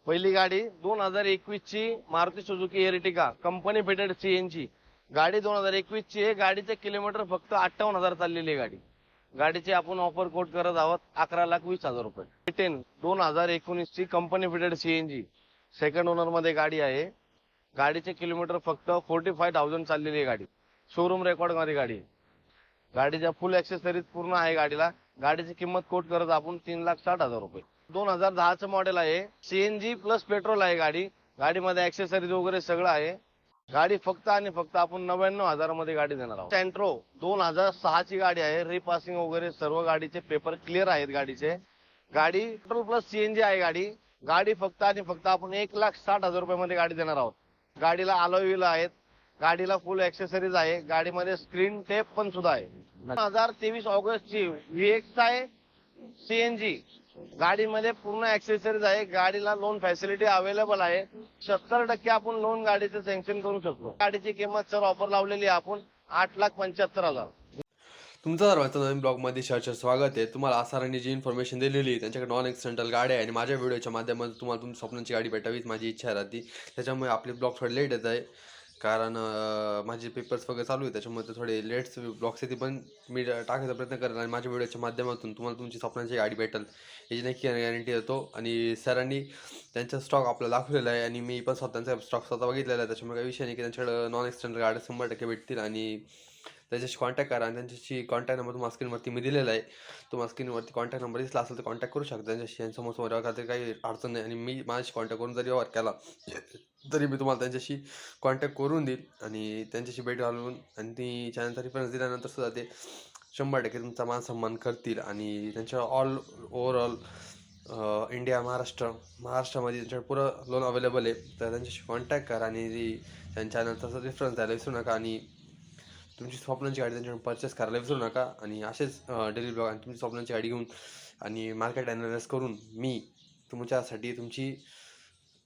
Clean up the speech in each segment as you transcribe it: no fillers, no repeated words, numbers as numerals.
पहिली गाडी 2021 ची Maruti Suzuki Ertiga company fitted CNG गाडी 2021 ची आहे। गाडीचे किलोमीटर फक्त 58,000 चाललेली आहे गाडी। गाडीची आपण ऑफर कोट करत आहोत 11,20,000 रुपये। 10 2019 ची company fitted CNG second owner मध्ये गाडी आहे। गाडीचे किलोमीटर फक्त 45,000 चाललेली आहे गाडी। शोरूम रेकॉर्ड मध्ये गाडी आहे। गाडीच्या फुल ऍक्सेसरीज पूर्ण आहे गाडीला। गाडीची किंमत कोट करत आपण 3,60,000 रुपये। 2010 चं मॉडेल आहे। सीएनजी प्लस पेट्रोल आहे गाडी। गाडीमध्ये ऍक्सेसरीज वगैरे सगळं आहे। गाडी फक्त आणि फक्त आपण 99,000 मध्ये गाडी देणार आहोत। सेंट्रो 2006 ची गाडी आहे। रिपासिंग वगैरे सर्व गाडीचे पेपर क्लिअर आहेत गाडीचे। गाडी पेट्रोल प्लस सीएनजी आहे गाडी। गाडी फक्त आणि फक्त आपण 1,60,000 रुपये मध्ये गाडी देणार आहोत। गाडीला अलॉय व्हील आहेत। गाडीला फुल ऍक्सेसरीज आहे। गाडीमध्ये स्क्रीन टेप पण सुद्धा आहे। 2023 ऑगस्ट ची व्हीएक्स आहे सीएनजी। गाडीमध्ये पूर्ण ऍक्सेसरीज आहे। गाडीला लोन फॅसिलिटी अवेलेबल आहे। 70% आपण लोन गाडीचे सँक्शन करू शकतो। गाडीची किंमत सर ऑफर लावलेली आहे आपण 8,75,000। तुमचं सर्वांचं नवीन ब्लॉगमध्ये सहर्ष स्वागत आहे। तुम्हाला आसारांनी जी इन्फॉर्मेशन दिलेली आहे त्यांच्याकडे नॉन एक्सिडेंटल गाड्या आहे आणि माझ्या व्हिडिओच्या माध्यमातून तुम्हाला तुमची स्वप्नांची गाडी भेटावीच माझी इच्छा राहते। त्याच्यामुळे आपले ब्लॉग थोडे लेट येत आहे कारण माझे पेपर्स वगैरे चालू आहे। त्याच्यामुळे ते थोडे लेट्स ब्लॉग्स येते पण मी टाकायचा प्रयत्न करेन आणि माझ्या व्हिडिओच्या माध्यमातून तुम्हाला तुमची स्वप्नांची गाडी भेटेल याची नक्की गॅरंटी देतो। आणि सरांनी त्यांचा स्टॉक आपल्याला दाखवलेला आहे आणि मी पण स्वतःचा स्टॉक स्वतः बघितलेला आहे। त्याच्यामुळे काही विषय नाही की त्यांच्याकडे नॉन एक्सिडेंटल गाड्या 100% भेटतील आणि त्याच्याशी कॉन्टॅक्ट करा आणि त्यांच्याशी कॉन्टॅक्ट नंबर तुम्हाला स्क्रीनवरती मी दिलेला आहे। तुम्हाला स्क्रीनवरती कॉन्टॅक्ट नंबर दिसला असेल तर कॉन्टॅक्ट करू शकता त्यांच्याशी आणि समोर व्यवहार काही अडचण नाही। आणि मी माझ्याशी कॉन्टॅक्ट करून जरी व्यवहार केला तरी मी तुम्हाला त्यांच्याशी कॉन्टॅक्ट करून देईल आणि त्यांच्याशी भेट घालून आणि ती चॅनलचा रेफरन्स दिल्यानंतर सुद्धा ते 100% तुमचा मान सन्मान करतील। आणि त्यांच्या ऑल ओव्हरऑल इंडिया महाराष्ट्रामध्ये त्यांच्याकडे पुरं लोन अवेलेबल आहे। तर त्यांच्याशी कॉन्टॅक्ट करा आणि त्यांच्या चॅनलचा रेफरन्स द्यायला विसरू नका आणि तुमची स्वप्नांची गाडी त्यांच्याकडून परचेस करायला विसरू नका। आणि असेच डेली ब्लॉग आणि तुमची स्वप्नांची गाडी घेऊन आणि मार्केट ॲनालिसिस करून मी तुमच्यासाठी तुमची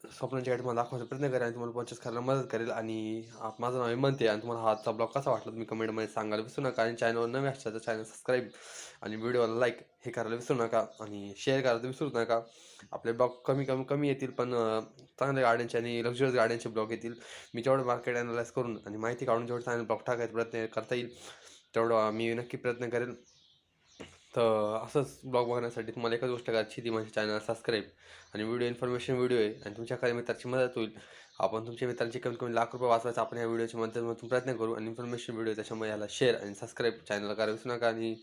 स्वप्नांची गाडी तुम्हाला दाखवण्याचा प्रयत्न करेन आणि तुम्हाला परचेस करायला मदत करेल। आणि माझं नाव हेमंत आहे आणि तुम्हाला हा आजचा ब्लॉग कसा वाटला तुम्ही कमेंटमध्ये सांगायला विसरू नका। आणि चॅनलवर नवे असतात तर चॅनल सबस्क्राईब आणि व्हिडिओला लाईक हे करायला विसरू नका आणि शेअर करायला विसरू नका। आपले ब्लॉग कमी येतील पण चांगल्या गाड्यांचे आणि लक्झरियस गाड्यांचे ब्लॉग येतील। मी जेवढं मार्केट ॲनालाइज करून आणि माहिती काढून जेवढं चांगले ब्लॉग टाकायचा प्रयत्न करता येईल तेवढं मी नक्की प्रयत्न करेन। तर असंच ब्लॉग बघण्यासाठी तुम्हाला एकच गोष्ट करायची ती म्हणजे चॅनल सबस्क्राईब आणि व्हिडिओ इन्फॉर्मेशन व्हिडिओ आहे आणि तुमच्या काही मित्राची मदत होईल। आपण तुमच्या मित्रांची कमीत कमी लाख रुपये वाचवायचा आपण या व्हिडिओच्या माध्यमातून प्रयत्न करू आणि इन्फॉर्मेशन व्हिडिओ त्याच्यामुळे याला शेअर आणि सबस्क्राईब चॅनलला करायला विसरू नका। आणि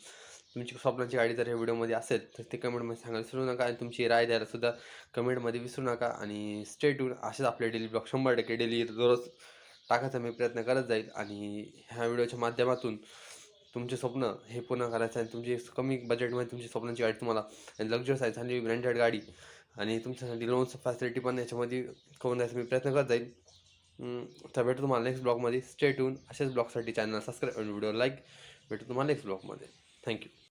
तुमची स्वप्नांची गाडी जर या व्हिडिओमध्ये असेल तर ते कमेंटमध्ये सांगायला विसरू नका आणि तुमची राय द्यायला सुद्धा कमेंटमध्ये विसरू नका। आणि स्टे ट्यून असेच आपले डेली ब्लॉग 100% डेली दररोज टाकायचा मी प्रयत्न करत जाईल। आणि ह्या व्हिडिओच्या माध्यमातून तुमचे स्वप्न हे पूर्ण करायचं आहे। तुमची कमी बजेटमध्ये तुमची स्वप्नांची गाडी तुम्हाला लक्झरियस आहे चांगली ब्रँडेड गाडी आणि तुमच्यासाठी लोन्स फॅसिलिटी पण याच्यामध्ये करून द्यायचा मी प्रयत्न करत जाईल। तर भेटू तुम्हाला नेक्स्ट ब्लॉगमध्ये। स्टे ट्यून असेच ब्लॉगसाठी चॅनल सबस्क्राईब आणि व्हिडिओ लाईक। भेटू तुम्हाला नेक्स्ट ब्लॉगमध्ये। थँक्यू।